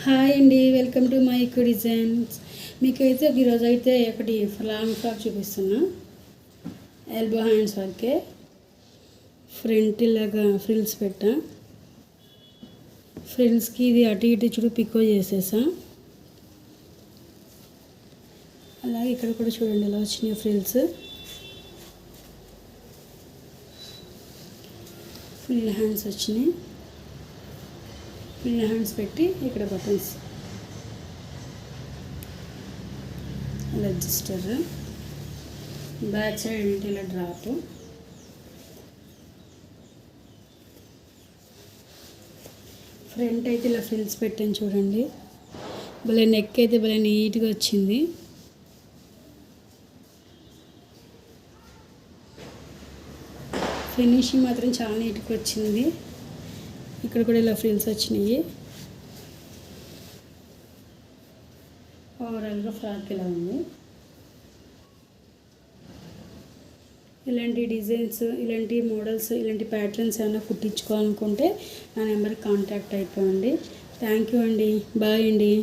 Hi అండి, welcome to my ఇక్కు designs. మీకైతే ఈరోజు అయితే ఒకటి లాంగ్ ఫ్రాక్ చూపిస్తున్నా. ఎల్బో హ్యాండ్స్ వరకే ఫ్రంట్ ఇలాగా ఫ్రిల్స్ పెట్టా. ఫ్రిల్స్కి ఇది అటు ఇటు చూడు పికో చేసేసా. అలాగే ఇక్కడ కూడా చూడండి ఎలా వచ్చినాయి ఫ్రిల్స్. ఫుల్ హ్యాండ్స్ వచ్చినాయి. ఫుల్ హ్యాండ్స్ పెట్టి ఇక్కడ బటన్స్ అడ్జస్టర్, బ్యాక్ సైడ్ ఏంటి ఇలా డ్రాప్, ఫ్రంట్ అయితే ఇలా ఫ్రిల్స్ పెట్టాను చూడండి. భలే నెక్ అయితే భలే నీట్గా వచ్చింది. ఫినిషింగ్ మాత్రం చాలా నీట్గా వచ్చింది. ఇక్కడ కూడా ఇలా ఫ్రిల్స్ వచ్చినాయి. ఓవరాల్గా ఫ్రాక్ ఇలా ఉంది. ఇలాంటి డిజైన్స్, ఇలాంటి మోడల్స్, ఇలాంటి ప్యాటర్న్స్ ఏమైనా కుట్టించుకోవాలనుకుంటే నా నెంబర్కి కాంటాక్ట్ అయిపోండి. థ్యాంక్ యూ అండి. బాయ్ అండి.